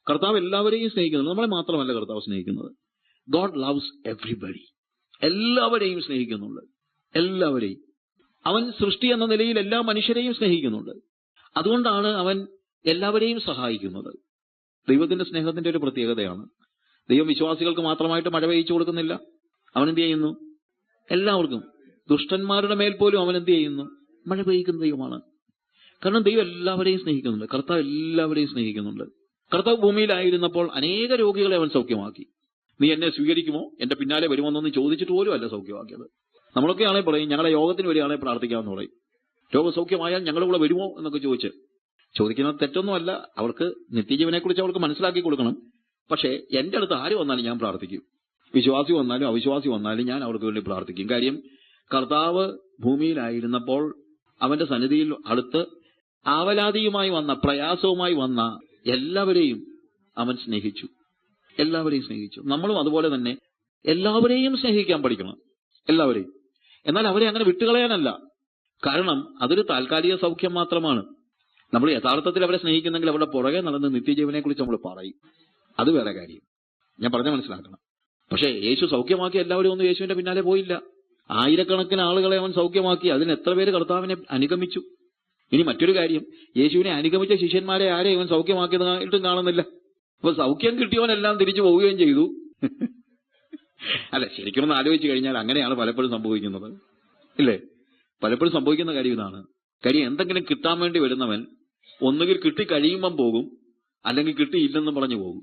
കർത്താവ് എല്ലാവരെയും സ്നേഹിക്കുന്നുണ്ട്. നമ്മളെ മാത്രമല്ല കർത്താവ് സ്നേഹിക്കുന്നത്. God loves everybody. എല്ലാവരെയും സ്നേഹിക്കുന്നുണ്ട്. എല്ലാവരെയും. അവൻ സൃഷ്ടി എന്ന നിലയിൽ എല്ലാ മനുഷ്യരെയും സ്നേഹിക്കുന്നുണ്ട്. അതുകൊണ്ടാണ് അവൻ എല്ലാവരെയും സഹായിക്കുന്നത്. ദൈവത്തിന്റെ സ്നേഹത്തിന്റെ ഒരു പ്രത്യേകതയാണ്. ദൈവം വിശ്വാസികൾക്ക് മാത്രമായിട്ട് മഴ പെയ്ച്ചു കൊടുക്കുന്നില്ല. അവൻ എന്ത് ചെയ്യുന്നു? എല്ലാവർക്കും, ദുഷ്ടന്മാരുടെ മേൽ പോലും അവൻ എന്ത് ചെയ്യുന്നു? മഴ പെയ്യിക്കുന്ന ദൈവമാണ്. കാരണം ദൈവം എല്ലാവരെയും സ്നേഹിക്കുന്നുണ്ട്. കർത്താവ് എല്ലാവരെയും സ്നേഹിക്കുന്നുണ്ട്. കർത്താവ് ഭൂമിയിലായിരുന്നപ്പോൾ അനേക രോഗികളെ അവൻ സൗഖ്യമാക്കി. നീ എന്നെ സ്വീകരിക്കുമോ, എന്റെ പിന്നാലെ വരുമോന്നൊന്നും ചോദിച്ചിട്ട് പോലും അല്ല സൗഖ്യമാക്കിയത്. നമ്മളൊക്കെ ആണെങ്കിൽ പറയും, ഞങ്ങളുടെ യോഗത്തിന് വരികയാണെങ്കിൽ പ്രാർത്ഥിക്കാമെന്ന് പറയും. രോഗസൗഖ്യമായാൽ ഞങ്ങളുടെ കൂടെ വരുമോ എന്നൊക്കെ ചോദിക്കുന്നത് തെറ്റൊന്നുമല്ല. അവർക്ക് നിത്യജീവനെക്കുറിച്ച് അവർക്ക് മനസ്സിലാക്കി കൊടുക്കണം. പക്ഷേ എന്റെ അടുത്ത് ആര് വന്നാലും ഞാൻ പ്രാർത്ഥിക്കും. വിശ്വാസി വന്നാലും അവിശ്വാസി വന്നാലും ഞാൻ അവർക്ക് വേണ്ടി പ്രാർത്ഥിക്കും. കാര്യം കർത്താവ് ഭൂമിയിലായിരുന്നപ്പോൾ അവന്റെ സന്നിധിയിൽ അടുത്ത് ആവലാതിയുമായി വന്ന, പ്രയാസവുമായി വന്ന എല്ലാവരെയും അവൻ സ്നേഹിച്ചു. എല്ലാവരെയും സ്നേഹിച്ചു. നമ്മളും അതുപോലെ തന്നെ എല്ലാവരെയും സ്നേഹിക്കാൻ പഠിക്കണം. എല്ലാവരെയും. എന്നാൽ അവരെ അങ്ങനെ വിട്ടുകളയാനല്ല. കാരണം അതൊരു താൽക്കാലിക സൗഖ്യം മാത്രമാണ്. നമ്മൾ യഥാർത്ഥത്തിൽ അവരെ സ്നേഹിക്കുന്നെങ്കിൽ അവരുടെ പുറകെ നടന്ന് നിത്യജീവനെ കുറിച്ച് നമ്മൾ പറയും. അത് വേറെ കാര്യം. ഞാൻ പറഞ്ഞ മനസ്സിലാക്കണം. പക്ഷേ യേശു സൗഖ്യമാക്കി എല്ലാവരും ഒന്നും യേശുവിന്റെ പിന്നാലെ പോയില്ല. ആയിരക്കണക്കിന് ആളുകളെ അവൻ സൗഖ്യമാക്കി. അതിന് എത്ര പേര് കർത്താവിനെ അനുഗമിച്ചു? ഇനി മറ്റൊരു കാര്യം, യേശുവിനെ അനുഗമിച്ച ശിഷ്യന്മാരെ ആരെയും അവൻ സൗഖ്യമാക്കിയതായിട്ടും കാണുന്നില്ല. അപ്പൊ സൗഖ്യം കിട്ടിയവനെല്ലാം തിരിച്ചു പോവുകയും ചെയ്തു. അല്ല, ശരിക്കും ഒന്ന് ആലോചിച്ച് കഴിഞ്ഞാൽ അങ്ങനെയാണ് പലപ്പോഴും സംഭവിക്കുന്നത്, ഇല്ലേ? പലപ്പോഴും സംഭവിക്കുന്ന കാര്യം ഇതാണ്. കാര്യം എന്തെങ്കിലും കിട്ടാൻ വേണ്ടി വരുന്നവൻ ഒന്നുകിൽ കിട്ടി കഴിയുമ്പം പോകും, അല്ലെങ്കിൽ കിട്ടിയില്ലെന്നും പറഞ്ഞു പോകും.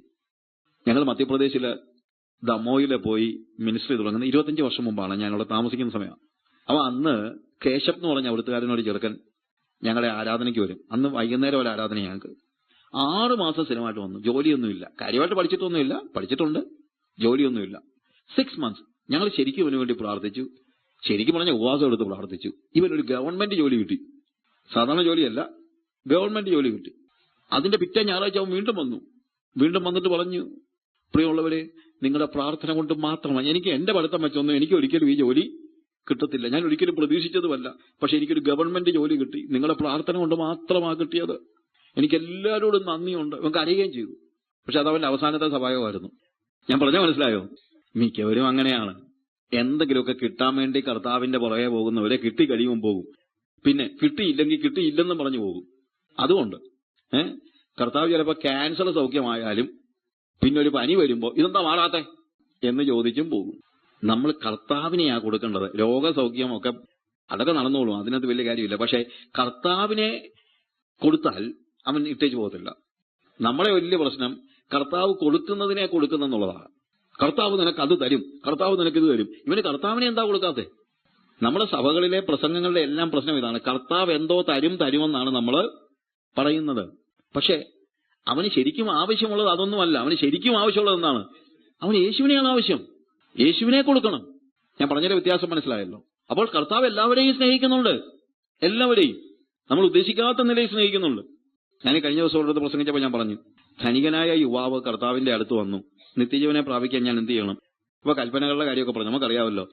ഞങ്ങൾ മധ്യപ്രദേശില് ദമോയില് പോയി മിനിസ്ട്രി തുടങ്ങുന്നത് 25 വർഷം മുമ്പാണ്. ഞാൻ അവിടെ താമസിക്കുന്ന സമയമാണ്. അപ്പൊ അന്ന് കേശപ്പ് എന്ന് പറഞ്ഞ അവിടുത്തുകാരനോട് ചെറുക്കൻ ഞങ്ങളെ ആരാധനയ്ക്ക് വരും. അന്ന് വൈകുന്നേരം ഒരു ആരാധന ഞങ്ങൾക്ക്. 6 മാസം സ്ഥിരമായിട്ട് വന്നു. ജോലിയൊന്നുമില്ല, കാര്യമായിട്ട് പഠിച്ചിട്ടൊന്നുമില്ല, പഠിച്ചിട്ടുണ്ട്, ജോലിയൊന്നുമില്ല. 6 months ഞങ്ങൾ ശരിക്കും ഇവന് വേണ്ടി പ്രാർത്ഥിച്ചു. ശരിക്കും പറഞ്ഞ ഉപവാസം എടുത്ത് പ്രാർത്ഥിച്ചു. ഇവനൊരു ഗവൺമെന്റ് ജോലി കിട്ടി. സാധാരണ ജോലിയല്ല, ഗവൺമെന്റ് ജോലി കിട്ടി. അതിന്റെ പിറ്റേ ഞായറാഴ്ച അവൻ വീണ്ടും വന്നിട്ട് പറഞ്ഞു, പ്രിയമുള്ളവരെ, നിങ്ങളുടെ പ്രാർത്ഥന കൊണ്ട് മാത്രമാണ്, എനിക്ക് എന്റെ പഠിത്തം വെച്ചൊന്നും എനിക്ക് ഒരിക്കലും ഈ ജോലി കിട്ടത്തില്ല, ഞാൻ ഒരിക്കലും പ്രതീക്ഷിച്ചതുമല്ല, പക്ഷെ എനിക്കൊരു ഗവൺമെന്റ് ജോലി കിട്ടി, നിങ്ങളുടെ പ്രാർത്ഥന കൊണ്ട് മാത്രമാണ് കിട്ടിയത്, എനിക്ക് എല്ലാവരോടും നന്ദിയുണ്ട്. ഇവൻ കരയുകയും ചെയ്തു. പക്ഷെ അത് അവന്റെ അവസാനത്തെ സഭായോഗമായിരുന്നു. ഞാൻ പറഞ്ഞ മനസ്സിലായോ? മിക്കവരും അങ്ങനെയാണ്. എന്തെങ്കിലുമൊക്കെ കിട്ടാൻ വേണ്ടി കർത്താവിന്റെ പുറകെ പോകുന്നവരെ കിട്ടി കഴിയുമ്പോൾ പോകും. പിന്നെ കിട്ടിയില്ലെങ്കിൽ കിട്ടിയില്ലെന്ന് പറഞ്ഞു പോകും. അതുകൊണ്ട് കർത്താവ് ചിലപ്പോൾ ക്യാൻസർ സൗഖ്യമായാലും പിന്നെ ഒരു പനി വരുമ്പോൾ ഇതെന്താ മാറാത്തെ എന്ന് ചോദിച്ചും പോകും. നമ്മൾ കർത്താവിനെയാ കൊടുക്കേണ്ടത്. രോഗസൗഖ്യമൊക്കെ അതൊക്കെ നടന്നോളും, അതിനകത്ത് വലിയ കാര്യമില്ല. പക്ഷെ കർത്താവിനെ കൊടുത്താൽ അവൻ ഇട്ടേച്ചു പോകത്തില്ല. നമ്മളെ വലിയ പ്രശ്നം കർത്താവ് കൊടുക്കുന്നതിനെ കൊടുക്കുന്നെന്നുള്ളതാണ്. കർത്താവ് നിനക്ക് അത് തരും, കർത്താവ് നിനക്ക് ഇത് തരും. ഇവന് കർത്താവിനെ എന്താ കൊടുക്കാത്തെ? നമ്മുടെ സഭകളിലെ പ്രസംഗങ്ങളുടെ എല്ലാം പ്രശ്നം ഇതാണ്. കർത്താവ് എന്തോ തരുമെന്നാണ് നമ്മൾ പറയുന്നത്. പക്ഷെ അവന് ശരിക്കും ആവശ്യമുള്ളത് അതൊന്നുമല്ല. അവന് ശരിക്കും ആവശ്യമുള്ളത് എന്താണ്? അവന് യേശുവിനെയാണ് ആവശ്യം. യേശുവിനെ കൊടുക്കണം. ഞാൻ പറഞ്ഞതിന്റെ വ്യത്യാസം മനസ്സിലായല്ലോ. അപ്പോൾ കർത്താവ് എല്ലാവരെയും സ്നേഹിക്കുന്നുണ്ട്. എല്ലാവരെയും നമ്മൾ ഉദ്ദേശിക്കാത്ത നിലയിൽ സ്നേഹിക്കുന്നുണ്ട്. ഞാൻ കഴിഞ്ഞ ദിവസം ഉള്ളത് പ്രസംഗിച്ചപ്പോൾ ഞാൻ പറഞ്ഞു, ധനികനായ യുവാവ് കർത്താവിന്റെ അടുത്ത് വന്നു, നിത്യജീവനെ പ്രാപിക്കാൻ ഞാൻ എന്ത് ചെയ്യണം? അപ്പൊ കൽപ്പനകളുടെ കാര്യമൊക്കെ പറഞ്ഞു, നമുക്കറിയാമല്ലോ.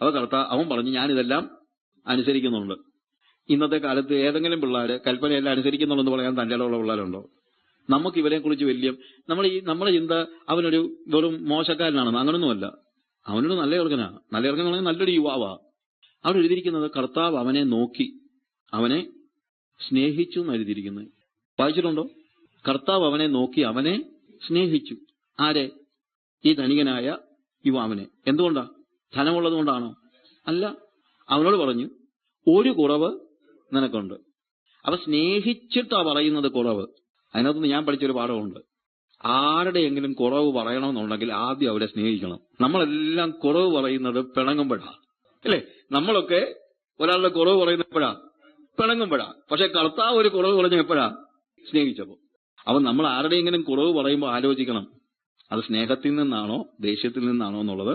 അപ്പൊ അവൻ പറഞ്ഞു, ഞാനിതെല്ലാം അനുസരിക്കുന്നുണ്ട്. ഇന്നത്തെ കാലത്ത് ഏതെങ്കിലും പിള്ളേര് കൽപ്പനയെല്ലാം അനുസരിക്കുന്നുണ്ടെന്ന് പറയാൻ തന്റെ ഇടമുള്ള പിള്ളേരുണ്ടോ? നമുക്ക് ഇവരെ കുറിച്ച് നമ്മുടെ ചിന്ത അവനൊരു വെറും മോശക്കാരനാണെന്ന്. അങ്ങനൊന്നുമല്ല. അവനൊരു നല്ല ചെറുക്കനാണ്. നല്ല ചെറുക്കൻ എന്ന് പറഞ്ഞാൽ നല്ലൊരു യുവാവാ. അവിടെ എഴുതിയിരിക്കുന്നത് കർത്താവ് അവനെ നോക്കി അവനെ സ്നേഹിച്ചു എന്ന് എഴുതിയിരിക്കുന്നത്. വായിച്ചിട്ടുണ്ടോ? കർത്താവ് അവനെ നോക്കി അവനെ സ്നേഹിച്ചു. ആരെ? ഈ ധനികനായ യുവാവിനെ. എന്തുകൊണ്ടാ? ധനമുള്ളത് കൊണ്ടാണോ? അല്ല. അവനോട് പറഞ്ഞു, ഒരു കുറവ് നിനക്കുണ്ട്. അപ്പൊ സ്നേഹിച്ചിട്ടാ പറയുന്നത് കുറവ്. അതിനകത്തുനിന്ന് ഞാൻ പഠിച്ചൊരു പാഠമുണ്ട്. ആരുടെയെങ്കിലും കുറവ് പറയണമെന്നുണ്ടെങ്കിൽ ആദ്യം അവരെ സ്നേഹിക്കണം. നമ്മളെല്ലാം കുറവ് പറയുന്നത് പിണങ്ങുമ്പോഴാ, അല്ലേ? നമ്മളൊക്കെ ഒരാളുടെ കുറവ് പറയുന്നപ്പോഴാ, പിണങ്ങുമ്പോഴാ. പക്ഷെ കർത്താവ് ഒരു കുറവ് പറഞ്ഞ എപ്പോഴാ? സ്നേഹിച്ചപ്പോ. അപ്പൊ നമ്മൾ ആരുടെയെങ്കിലും കുറവ് പറയുമ്പോൾ ആലോചിക്കണം, അത് സ്നേഹത്തിൽ നിന്നാണോ ദേഷ്യത്തിൽ നിന്നാണോ എന്നുള്ളത്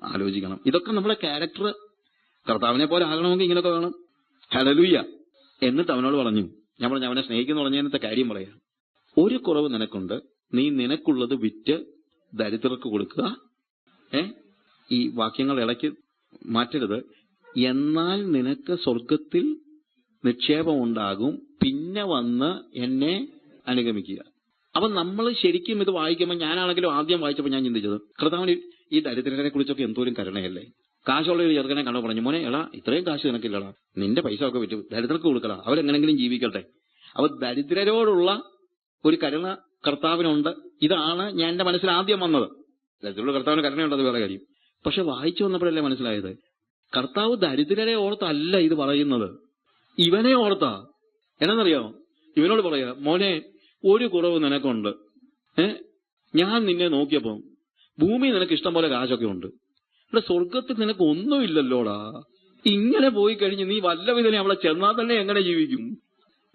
ആലോചിക്കണം. ഇതൊക്കെ നമ്മുടെ ക്യാരക്ടർ കർത്താവിനെ പോലെ ആകണമെങ്കിൽ ഇങ്ങനെയൊക്കെ വേണം. ഹല്ലേലൂയ. എന്നിട്ട് അവനോട് പറഞ്ഞു, ഞാൻ പറഞ്ഞു അവനെ സ്നേഹിക്കുന്നു പറഞ്ഞതിനത്തെ കാര്യം പറയാം. ഒരു കുറവ് നിനക്കുണ്ട്, നീ നിനക്കുള്ളത് വിറ്റ് ദരിദ്രർക്ക് കൊടുക്കുക. ഈ വാക്യങ്ങൾ ഇടയ്ക്ക് മാറ്റരുത്. എന്നാൽ നിനക്ക് സ്വർഗത്തിൽ നിക്ഷേപം ഉണ്ടാകും, പിന്നെ വന്ന് എന്നെ അനുഗമിക്കുക. അപ്പൊ നമ്മൾ ശരിക്കും ഇത് വായിക്കുമ്പോൾ, ഞാനാണെങ്കിലും ആദ്യം വായിച്ചപ്പോൾ ഞാൻ ചിന്തിച്ചത്, കർത്താവിന് ഈ ദരിദ്രരെ കുറിച്ചൊക്കെ എന്തോരം കരുണയല്ലേ. കാശുള്ള ഒരു ചെറുക്കനെ കണ്ടു പറഞ്ഞു, മോനെ എടാ ഇത്രയും കാശ് നിനക്കില്ലടാ, നിന്റെ പൈസ ഒക്കെ വിറ്റു ദരിദ്രർക്ക് കൊടുക്കടാ, അവരെങ്ങനെങ്കിലും ജീവിക്കട്ടെ. അപ്പൊ ദരിദ്രരോടുള്ള ഒരു കരുണ കർത്താവിനുണ്ട്. ഇതാണ് ഞാൻ എന്റെ മനസ്സിൽ ആദ്യം വന്നത്. ദരിദ്രരോട് കർത്താവിന് കരുണയുണ്ടത് വേറെ കാര്യം. പക്ഷെ വായിച്ചു വന്നപ്പോഴല്ലേ മനസ്സിലായത്, കർത്താവ് ദരിദ്രരെ ഓർത്തല്ല ഇത് പറയുന്നത്, ഇവനെ ഓർത്താ. എന്നാന്നറിയാമോ? ഇവനോട് പറയാ, മോനെ ഒരു കുറവ് നിനക്കുണ്ട്. ഞാൻ നിന്നെ നോക്കിയപ്പോ ഭൂമി നിനക്ക് ഇഷ്ടം പോലെ കാശൊക്കെ ഉണ്ട്, ഇവിടെ സ്വർഗത്തിൽ നിനക്ക് ഒന്നുമില്ലല്ലോടാ. ഇങ്ങനെ പോയി കഴിഞ്ഞ് നീ വല്ല വിധനെ അവളെ ചെന്നാൽ തന്നെ എങ്ങനെ ജീവിക്കും?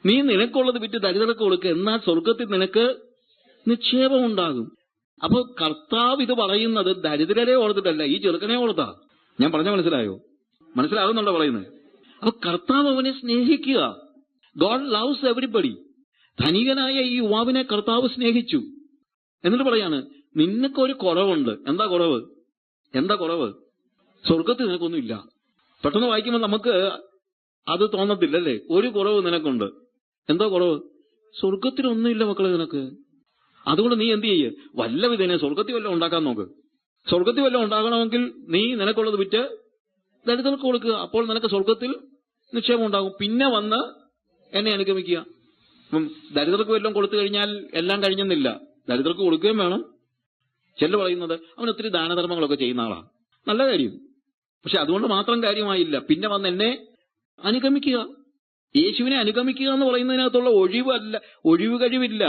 നീ നിനക്കുള്ളത് വിറ്റ് ദരിദ്രർക്ക് കൊടുക്കുക, എന്നാൽ സ്വർഗത്തിൽ നിനക്ക് നിക്ഷേപം ഉണ്ടാകും. അപ്പൊ കർത്താവ് ഇത് പറയുന്നത് ദരിദ്രരെ ഓർത്തിട്ടല്ല, ഈ ചെറുക്കനെ ഓർത്താ. ഞാൻ പറഞ്ഞ മനസ്സിലായോ? മനസ്സിലാകുന്നുണ്ടോ പറയുന്നത്? അപ്പൊ കർത്താവ് അവനെ സ്നേഹിക്കുക. God loves everybody. ധനികനായ ഈ യുവാവിനെ കർത്താവ് സ്നേഹിച്ചു. എന്നിട്ട് പറയാണ്, നിനക്കൊരു കുറവുണ്ട്. എന്താ കുറവ്? എന്താ കുറവ്? സ്വർഗത്തിൽ നിനക്കൊന്നും ഇല്ല. പെട്ടെന്ന് വായിക്കുമ്പോൾ നമുക്ക് അത് തോന്നത്തില്ലല്ലേ? ഒരു കുറവ് നിനക്കുണ്ട്. എന്താ കുറവ്? സ്വർഗത്തിലൊന്നുമില്ല മക്കളെ നിനക്ക്. അതുകൊണ്ട് നീ എന്ത് ചെയ്യ്, വല്ല വിധേനെ സ്വർഗത്തിൽ വല്ലതും ഉണ്ടാക്കാൻ നോക്ക്. സ്വർഗത്തിൽ വല്ലതും ഉണ്ടാകണമെങ്കിൽ നീ നിനക്കുള്ളത് വിറ്റ് ദരിദ്രർക്ക് കൊടുക്കുക. അപ്പോൾ നിനക്ക് സ്വർഗത്തിൽ നിക്ഷേപം ഉണ്ടാകും. പിന്നെ വന്ന് എന്നെ അനുഗമിക്കുക. ദരിദ്രർക്ക് വല്ലതും കൊടുത്തു കഴിഞ്ഞാൽ എല്ലാം കഴിഞ്ഞെന്നില്ല. ദരിദ്രർക്ക് കൊടുക്കുകയും വേണം. ചിലർ പറയുന്നത് അവൻ ഒത്തിരി ദാനധർമ്മങ്ങളൊക്കെ ചെയ്യുന്ന ആളാ, നല്ല കാര്യം. പക്ഷെ അതുകൊണ്ട് മാത്രം കാര്യമായില്ല. പിന്നെ വന്ന് എന്നെ അനുഗമിക്കുക. യേശുവിനെ അനുഗമിക്കുക എന്ന് പറയുന്നതിനകത്തുള്ള ഒഴിവ് കഴിവില്ല.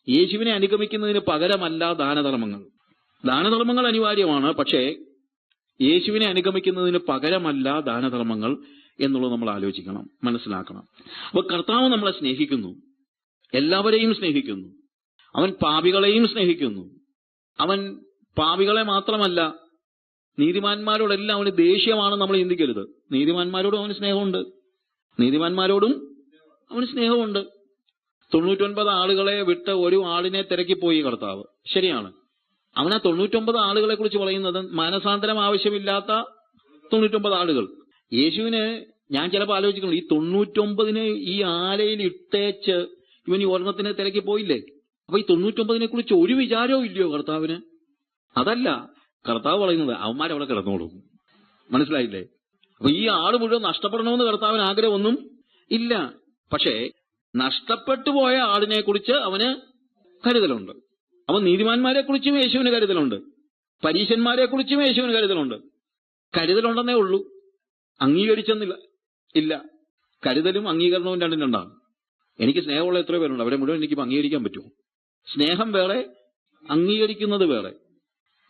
യേശുവിനെ അനുഗമിക്കുന്നതിന് പകരമല്ല ദാനധർമ്മങ്ങൾ. ദാനധർമ്മങ്ങൾ അനിവാര്യമാണ്, പക്ഷേ യേശുവിനെ അനുഗമിക്കുന്നതിന് പകരമല്ല ദാനധർമ്മങ്ങൾ എന്നുള്ളത് നമ്മൾ ആലോചിക്കണം, മനസ്സിലാക്കണം. അപ്പൊ കർത്താവ് നമ്മളെ സ്നേഹിക്കുന്നു, എല്ലാവരെയും സ്നേഹിക്കുന്നു. അവൻ പാപികളെയും സ്നേഹിക്കുന്നു. അവൻ പാപികളെ മാത്രമല്ല, നീതിമാന്മാരോടെല്ലാം അവന് ദേഷ്യമാണെന്ന് നമ്മൾ ചിന്തിക്കരുത്. നീതിമാന്മാരോടും അവന് സ്നേഹമുണ്ട്. നീതിമാന്മാരോടും അവന് സ്നേഹമുണ്ട്. 99 ആളുകളെ വിട്ട് ഒരു ആളിനെ തിരക്കിപ്പോയി കർത്താവ്. ശരിയാണ്. അവൻ ആ 99 ആളുകളെ കുറിച്ച് പറയുന്നത് മാനസാന്തരം ആവശ്യമില്ലാത്ത 99 ആളുകൾ. യേശുവിന് ഞാൻ ചിലപ്പോൾ ആലോചിക്കുന്നു, ഈ 99 ഈ ആലയിൽ ഇട്ടേച്ച് ഇവൻ ഈ ഒരെണ്ണത്തിനെ തിരക്കി പോയില്ലേ? അപ്പൊ ഈ 99 കുറിച്ച് ഒരു വിചാരവും ഇല്ലയോ കർത്താവിന്? അതല്ല കർത്താവ് പറയുന്നത്, അവന്മാരവിടെ കിടന്നോളും. മനസ്സിലായില്ലേ? അപ്പൊ ഈ ആട് മുഴുവൻ നഷ്ടപ്പെടണമെന്ന് കർത്താവിന് ആഗ്രഹമൊന്നും ഇല്ല. പക്ഷേ നഷ്ടപ്പെട്ടു പോയ ആടിനെ കുറിച്ച് അവന് കരുതലുണ്ട്. അവൻ നീതിമാന്മാരെ കുറിച്ചും യേശുവിന് കരുതലുണ്ട്. പരീശന്മാരെ കുറിച്ചും യേശുവിന് കരുതലുണ്ട്. കരുതലുണ്ടെന്നേ ഉള്ളൂ, അംഗീകരിച്ചെന്നില്ല. ഇല്ല, കരുതലും അംഗീകരണവും രണ്ടും രണ്ടാണ്. എനിക്ക് സ്നേഹമുള്ള എത്ര പേരുണ്ട്, അവരെ മുഴുവൻ എനിക്ക് അംഗീകരിക്കാൻ പറ്റുമോ? സ്നേഹം വേറെ, അംഗീകരിക്കുന്നത് വേറെ.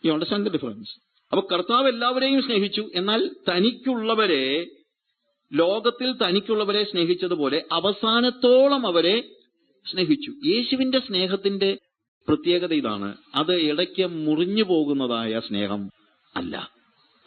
You understand the difference? അപ്പൊ കർത്താവ് എല്ലാവരെയും സ്നേഹിച്ചു. എന്നാൽ തനിക്കുള്ളവരെ, ലോകത്തിൽ തനിക്കുള്ളവരെ സ്നേഹിച്ചതുപോലെ അവസാനത്തോളം അവരെ സ്നേഹിച്ചു. യേശുവിന്റെ സ്നേഹത്തിന്റെ പ്രത്യേകത ഇതാണ്, അത് ഇടയ്ക്ക് മുറിഞ്ഞു പോകുന്നതായ സ്നേഹം അല്ല.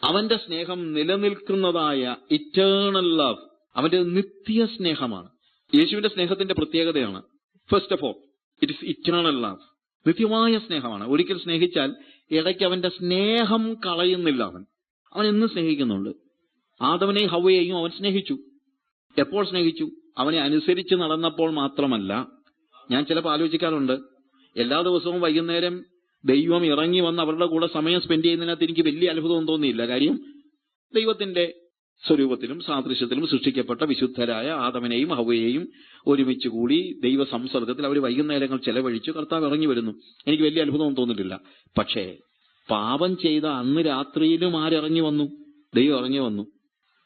അവന്റെ സ്നേഹം നിലനിൽക്കുന്നതായ ഇറ്റേണൽ ലവ്, അവന്റെ നിത്യ സ്നേഹമാണ്. യേശുവിന്റെ സ്നേഹത്തിന്റെ പ്രത്യേകതയാണ്, first of all it is eternal love. നിത്യമായ സ്നേഹമാണ്. ഒരിക്കൽ സ്നേഹിച്ചാൽ ഇടയ്ക്ക് അവന്റെ സ്നേഹം കളയുന്നില്ല. അവൻ എന്നും സ്നേഹിക്കുന്നുണ്ട്. ആദവനെയും ഹവ്വയെയും അവൻ സ്നേഹിച്ചു. എപ്പോൾ സ്നേഹിച്ചു? അവനെ അനുസരിച്ച് നടന്നപ്പോൾ മാത്രമല്ല. ഞാൻ ചിലപ്പോൾ ആലോചിക്കാറുണ്ട്, എല്ലാ ദിവസവും വൈകുന്നേരം ദൈവം ഇറങ്ങി വന്ന് അവരുടെ കൂടെ സമയം സ്പെൻഡ് ചെയ്യുന്നതിനകത്ത് എനിക്ക് വലിയ അത്ഭുതം തോന്നിയില്ല. കാര്യം ദൈവത്തിന്റെ സ്വരൂപത്തിലും സാദൃശ്യത്തിലും സൃഷ്ടിക്കപ്പെട്ട വിശുദ്ധരായ ആദവനെയും ഹവ്വയെയും ഒരുമിച്ച് കൂടി ദൈവ സംസർഗത്തിൽ അവർ വൈകുന്നേരങ്ങൾ ചെലവഴിച്ചു. കർത്താവ് ഇറങ്ങി വരുന്നു. എനിക്ക് വലിയ അത്ഭുതം തോന്നിയിട്ടില്ല. പക്ഷേ പാപം ചെയ്ത അന്ന് രാത്രിയിലും ആരിറങ്ങി വന്നു? ദൈവം ഇറങ്ങി വന്നു.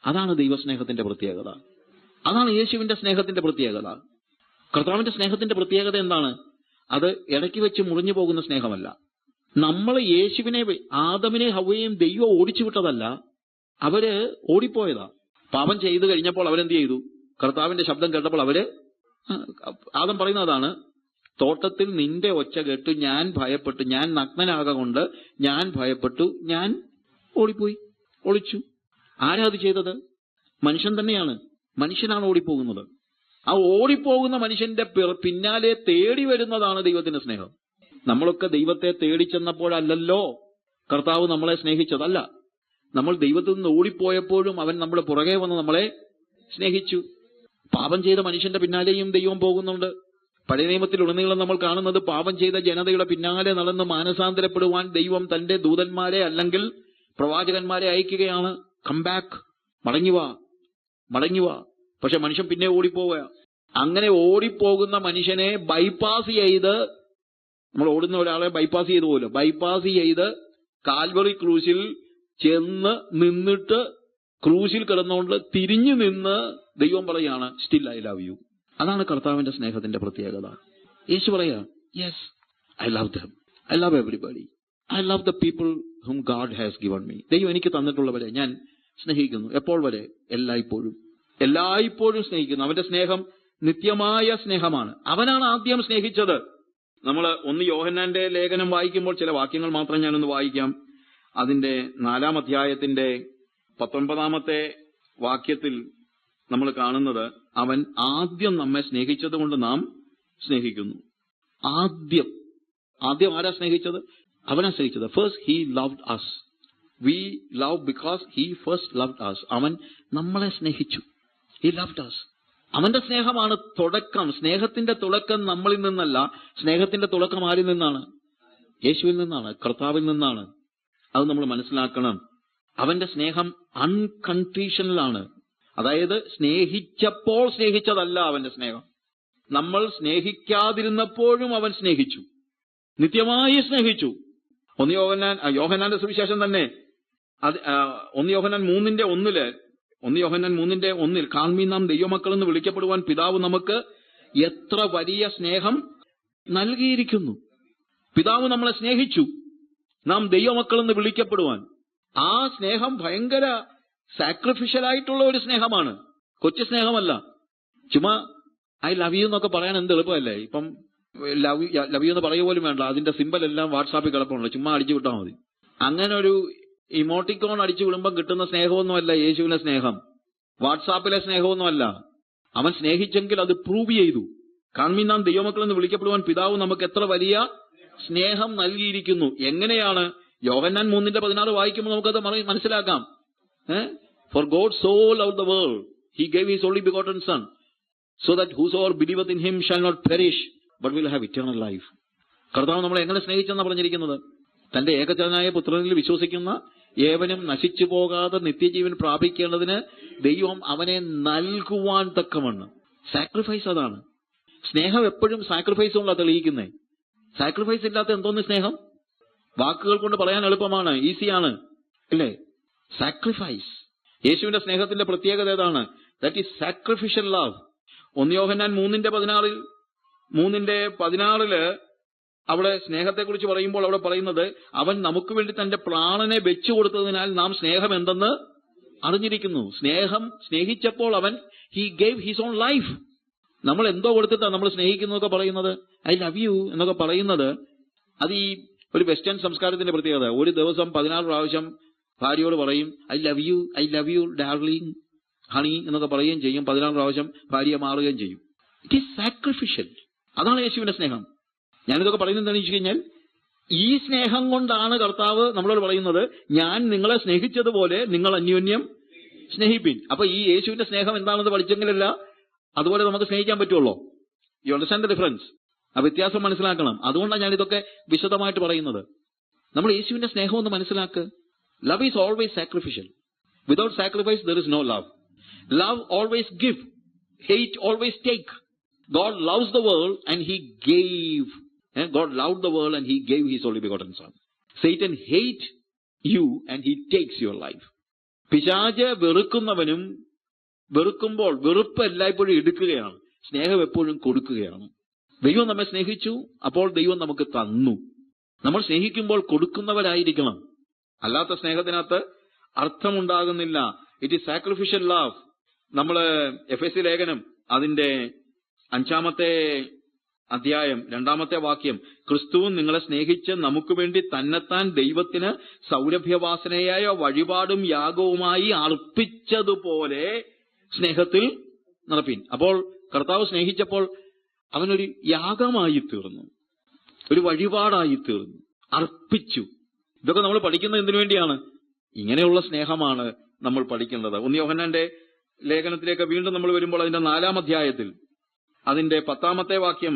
അതാണ് ദൈവസ്നേഹത്തിന്റെ പ്രത്യേകത. അതാണ് യേശുവിന്റെ സ്നേഹത്തിന്റെ പ്രത്യേകത. കർത്താവിന്റെ സ്നേഹത്തിന്റെ പ്രത്യേകത എന്താണ്? അത് ഇടയ്ക്ക് വെച്ച് മുറിഞ്ഞു പോകുന്ന സ്നേഹമല്ല. നമ്മൾ യേശുവിനെ, ആദമിനെ ഹവ്വയെയും ദൈവം ഓടിച്ചു വിട്ടതല്ല, അവര് ഓടിപ്പോയതാ. പാപം ചെയ്തു കഴിഞ്ഞപ്പോൾ അവരെന്ത് ചെയ്തു? കർത്താവിന്റെ ശബ്ദം കേട്ടപ്പോൾ അവര്, ആദം പറയുന്നതാണ്, തോട്ടത്തിൽ നിന്റെ ഒച്ച കേട്ടു ഞാൻ ഭയപ്പെട്ടു, ഞാൻ നഗ്നനാകൊണ്ട് ഞാൻ ഭയപ്പെട്ടു, ഞാൻ ഓടിപ്പോയി, ഒളിച്ചു. ആരാ അത് ചെയ്തത്? മനുഷ്യൻ തന്നെയാണ്. മനുഷ്യനാണ് ഓടിപ്പോകുന്നത്. ആ ഓടിപ്പോകുന്ന മനുഷ്യന്റെ പിന്നാലെ തേടി വരുന്നതാണ് ദൈവത്തിന്റെ സ്നേഹം. നമ്മളൊക്കെ ദൈവത്തെ തേടി ചെന്നപ്പോഴല്ലല്ലോ കർത്താവ് നമ്മളെ സ്നേഹിച്ചതല്ല. നമ്മൾ ദൈവത്തിൽ നിന്ന് ഓടിപ്പോയപ്പോഴും അവൻ നമ്മുടെ പുറകെ വന്ന് നമ്മളെ സ്നേഹിച്ചു. പാപം ചെയ്ത മനുഷ്യന്റെ പിന്നാലെയും ദൈവം പോകുന്നുണ്ട്. പഴയ നിയമത്തിലുടനീളം നമ്മൾ കാണുന്നത് പാപം ചെയ്ത ജനതയുടെ പിന്നാലെ നടന്ന് മാനസാന്തരപ്പെടുവാൻ ദൈവം തന്റെ ദൂതന്മാരെ അല്ലെങ്കിൽ പ്രവാചകന്മാരെ അയക്കുകയാണ്. കം ബാക്ക്, മടങ്ങിവാ. പക്ഷെ മനുഷ്യൻ പിന്നെ ഓടിപ്പോവുക. അങ്ങനെ ഓടിപ്പോകുന്ന മനുഷ്യനെ ബൈപ്പാസ് ചെയ്ത്, നമ്മൾ ഓടുന്ന ഒരാളെ ബൈപ്പാസ് ചെയ്ത് പോലും ബൈപ്പാസ് ചെയ്ത് കാൽവറി ക്രൂശിൽ ചെന്ന് നിന്നിട്ട് ക്രൂശിൽ കിടന്നുകൊണ്ട് തിരിഞ്ഞു നിന്ന് ദൈവം പറയാണ്, സ്റ്റിൽ ഐ ലവ് യു. അതാണ് കർത്താവിന്റെ സ്നേഹത്തിന്റെ പ്രത്യേകത. യേശു പറയാ, yes, I love them, I love everybody, I love the people whom God has given me. ദൈവം എനിക്ക് തന്നിട്ടുള്ളവരെ ഞാൻ സ്നേഹിക്കുന്നു. എപ്പോൾ വരെ? എല്ലായ്പ്പോഴും സ്നേഹിക്കുന്നു. അവന്റെ സ്നേഹം നിത്യമായ സ്നേഹമാണ്. അവനാണ് ആദ്യം സ്നേഹിച്ചത്. നമ്മൾ 1 യോഹന്നാന്റെ ലേഖനം വായിക്കുമ്പോൾ ചില വാക്യങ്ങൾ മാത്രം ഞാനൊന്ന് വായിക്കാം. അതിന്റെ 4-ാം അധ്യായത്തിന്റെ 19-ാമത്തെ വാക്യത്തിൽ നമ്മൾ കാണുന്നത്, അവൻ ആദ്യം നമ്മെ സ്നേഹിച്ചത് കൊണ്ട് നാം സ്നേഹിക്കുന്നു. ആദ്യം ആരാ സ്നേഹിച്ചത്? അവനാ സ്നേഹിച്ചത്. First he loved us. We love because he first loved us. അവൻ നമ്മളെ സ്നേഹിച്ചു. He loved us. അവന്റെ സ്നേഹമാണ് തുടക്കം. സ്നേഹത്തിന്റെ തുടക്കം നമ്മളിൽ നിന്നല്ല. സ്നേഹത്തിന്റെ തുടക്കം ആരിൽ നിന്നാണ്? യേശുവിൽ നിന്നാണ്, കർത്താവിൽ നിന്നാണ്. അത് നമ്മൾ മനസ്സിലാക്കണം. അവന്റെ സ്നേഹം അൺകണ്ടീഷണലാണ്. അതായത് സ്നേഹിച്ചപ്പോൾ സ്നേഹിച്ചതല്ല അവന്റെ സ്നേഹം. നമ്മൾ സ്നേഹിക്കാതിരുന്നപ്പോഴും അവൻ സ്നേഹിച്ചു, നിത്യമായി സ്നേഹിച്ചു. യോഹന്നാന്റെ സുവിശേഷം തന്നെ 1 യോഹന്നാൻ 3:1 കാൺമീൻ നാം ദൈവമക്കൾ എന്ന് വിളിക്കപ്പെടുവാൻ പിതാവ് നമുക്ക് എത്ര വലിയ സ്നേഹം നൽകിയിരിക്കുന്നു. പിതാവ് നമ്മളെ സ്നേഹിച്ചു, നാം ദൈവമക്കൾ എന്ന് വിളിക്കപ്പെടുവാൻ. ആ സ്നേഹം ഭയങ്കര സാക്രിഫിഷ്യൽ ആയിട്ടുള്ള ഒരു സ്നേഹമാണ്, കൊച്ചു സ്നേഹമല്ല. ചുമ്മാ ഐ ലവ് യു എന്നൊക്കെ പറയാൻ എന്ത് എളുപ്പമല്ലേ. ഇപ്പം ലവ് യു എന്ന് പറയുക പോലും വേണ്ട, അതിന്റെ സിമ്പൽ എല്ലാം വാട്സാപ്പിൽ കിടപ്പുണ്ട്, ചുമ്മാ അടിച്ചു വിട്ടാൽ മതി. അങ്ങനെ ഒരു ഇമോട്ടിക്കോൺ അടിച്ചു വിടുമ്പം കിട്ടുന്ന സ്നേഹമൊന്നുമല്ല യേശുവിന്റെ സ്നേഹം, വാട്സാപ്പിലെ സ്നേഹമൊന്നുമല്ല. അവൻ സ്നേഹിച്ചെങ്കിൽ അത് പ്രൂവ് ചെയ്തു. കാൺമീൻ നാം ദൈവമക്കൾ എന്ന് വിളിക്കപ്പെടുവാൻ പിതാവ് നമുക്ക് എത്ര വലിയ സ്നേഹം നൽകിയിരിക്കുന്നു. എങ്ങനെയാണ്? യോഹന്നാൻ 3:16 വായിക്കുമ്പോൾ നമുക്കത് മനസ്സിലാക്കാം. For God so loved the world, he gave his only begotten son, so that whosoever believeth in him shall not perish, but will have eternal life. കർത്താവ് നമ്മളെ എങ്ങനെ സ്നേഹിച്ചെന്നാണ് പറഞ്ഞിരിക്കുന്നത്? തന്റെ ഏകജാതനായ പുത്രനിൽ വിശ്വസിക്കുന്ന ഏവനും നശിച്ചു പോകാതെ നിത്യജീവൻ പ്രാപിക്കേണ്ടതിന് ദൈവം അവനെ നൽകുവാൻ തക്കവണ്ണം. സാക്രിഫൈസ് അതാണ്. സ്നേഹം എപ്പോഴും സാക്രിഫൈസ് കൊണ്ടാണ് തെളിയിക്കുന്നത്. സാക്രിഫൈസ് ഇല്ലാത്ത എന്തോന്ന് സ്നേഹം? വാക്കുകൾ കൊണ്ട് പറയാൻ എളുപ്പമാണ്, ഈസിയാണ്, അല്ലേ? സാക്രിഫൈസ്. യേശുവിന്റെ സ്നേഹത്തിന്റെ പ്രത്യേകത ഏതാണ്? That is sacrificial love. 1 യോഹന്നാൻ 3:16 അവിടെ സ്നേഹത്തെക്കുറിച്ച് പറയുമ്പോൾ അവിടെ പറയുന്നത്, അവൻ നമുക്ക് വേണ്ടി തന്റെ പ്രാണനെ വെച്ചു കൊടുത്തതിനാൽ നാം സ്നേഹം എന്തെന്ന് അറിഞ്ഞിരിക്കുന്നു. സ്നേഹിച്ചപ്പോൾ അവൻ he gave his own life. നമ്മൾ എന്തോ കൊടുത്തിട്ടാണ് നമ്മൾ സ്നേഹിക്കുന്നതൊക്കെ പറയുന്നത്. ഐ ലവ് യു എന്നൊക്കെ പറയുന്നത് അത് ഈ ഒരു വെസ്റ്റേൺ സംസ്കാരത്തിന്റെ പ്രത്യേകത. ഒരു ദിവസം 16 പ്രാവശ്യം ഭാര്യയോട് പറയും I love you darling, honey എന്നൊക്കെ പറയുകയും ചെയ്യും. 16 പ്രാവശ്യം ഭാര്യ മാറുകയും ചെയ്യും. It is sacrificial. അതാണ് യേശുവിന്റെ സ്നേഹം. ഞാനിതൊക്കെ പറയുന്നത് എന്താണെന്ന് വെച്ച് കഴിഞ്ഞാൽ, ഈ സ്നേഹം കൊണ്ടാണ് കർത്താവ് നമ്മളോട് പറയുന്നത്, ഞാൻ നിങ്ങളെ സ്നേഹിച്ചതുപോലെ നിങ്ങൾ അന്യോന്യം സ്നേഹിപ്പിൻ. അപ്പൊ ഈ യേശുവിന്റെ സ്നേഹം എന്താണെന്ന് പഠിച്ചെങ്കിലല്ല അതുപോലെ നമുക്ക് സ്നേഹിക്കാൻ പറ്റുള്ളൂ. You understand the difference? ആ വ്യത്യാസം മനസ്സിലാക്കണം. അതുകൊണ്ടാണ് ഞാനിതൊക്കെ വിശദമായിട്ട് പറയുന്നത്. നമ്മൾ യേശുവിന്റെ സ്നേഹം ഒന്ന് മനസ്സിലാക്കുക. Love is always sacrificial. Without sacrifice there is no love. Love always give, hate always take. God loves the world and he gave. God loved the world and he gave his only begotten son. Satan hates you and he takes your life. പിശാച് വെറുക്കുന്നവനും വെറുക്കുമ്പോൾ വെറുപ്പ് എല്ലായ്പ്പോഴും എടുക്കുകയാണ്, സ്നേഹം എപ്പോഴും കൊടുക്കുകയാണ്. ദൈവം നമ്മെ സ്നേഹിച്ചു, അപ്പോൾ ദൈവം നമുക്ക് തന്നു. നമ്മൾ സ്നേഹിക്കുമ്പോൾ കൊടുക്കുന്നവരായിരിക്കണം. അല്ലാത്ത സ്നേഹത്തിനകത്ത് അർത്ഥമുണ്ടാകുന്നില്ല. It is sacrificial love. നമ്മൾ എഫെസി ലേഖനം അതിന്റെ 5-ാമത്തെ അധ്യായം 2-ാമത്തെ വാക്യം, ക്രിസ്തുവും നിങ്ങളെ സ്നേഹിച്ച് നമുക്ക് വേണ്ടി തന്നെത്താൻ ദൈവത്തിന് സൗരഭ്യവാസനയായ വഴിപാടും യാഗവുമായി അർപ്പിച്ചതുപോലെ സ്നേഹത്തിൽ നടപ്പിൻ. അപ്പോൾ കർത്താവ് സ്നേഹിച്ചപ്പോൾ അവനൊരു യാഗമായി തീർന്നു, ഒരു വഴിപാടായി തീർന്നു, അർപ്പിച്ചു. ഇതൊക്കെ നമ്മൾ പഠിക്കുന്നത് എന്തിനു വേണ്ടിയാണ്? ഇങ്ങനെയുള്ള സ്നേഹമാണ് നമ്മൾ പഠിക്കേണ്ടത്. 1 യോഹന്നാന്റെ ലേഖനത്തിലേക്ക് വീണ്ടും നമ്മൾ വരുമ്പോൾ അതിന്റെ 4-ാം അധ്യായത്തിൽ അതിന്റെ 10-ാമത്തെ വാക്യം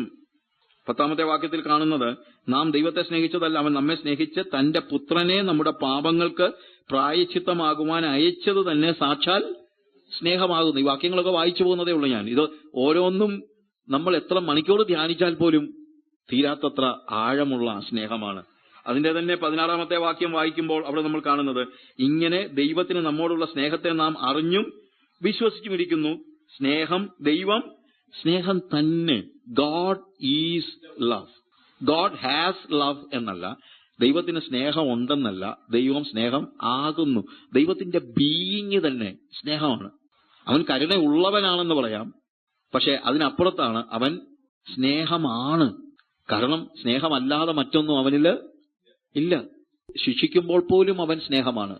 10-ാമത്തെ വാക്യത്തിൽ കാണുന്നത്, നാം ദൈവത്തെ സ്നേഹിച്ചതല്ല, അവൻ നമ്മെ സ്നേഹിച്ച് തന്റെ പുത്രനെ നമ്മുടെ പാപങ്ങൾക്ക് പ്രായശ്ചിത്തമാകുവാൻ അയച്ചത് തന്നെ സാക്ഷാൽ സ്നേഹമാകുന്നു. ഈ വാക്യങ്ങളൊക്കെ വായിച്ചു പോകുന്നതേ ഉള്ളൂ ഞാൻ. ഇത് ഓരോന്നും നമ്മൾ എത്ര മണിക്കൂർ ധ്യാനിച്ചാൽ പോലും തീരാത്തത്ര ആഴമുള്ള സ്നേഹമാണ്. അതിന്റെ തന്നെ 16-ാമത്തെ വാക്യം വായിക്കുമ്പോൾ അവിടെ നമ്മൾ കാണുന്നത്, ഇങ്ങനെ ദൈവത്തിന് നമ്മോടുള്ള സ്നേഹത്തെ നാം അറിഞ്ഞും വിശ്വസിച്ചും ഇരിക്കുന്നു. സ്നേഹം തന്നെ. God is love. God has love എന്നല്ല, ദൈവത്തിന് സ്നേഹം ഉണ്ടെന്നല്ല, ദൈവം സ്നേഹം ആകുന്നു. ദൈവത്തിന്റെ ബീയിങ് തന്നെ സ്നേഹമാണ്. അവൻ കരുണയുള്ളവനാണെന്ന് പറയാം, പക്ഷെ അതിനപ്പുറത്താണ് അവൻ സ്നേഹമാണ്. കാരണം സ്നേഹമല്ലാതെ മറ്റൊന്നും അവനില് ഇല്ല. ശിക്ഷിക്കുമ്പോൾ പോലും അവൻ സ്നേഹമാണ്.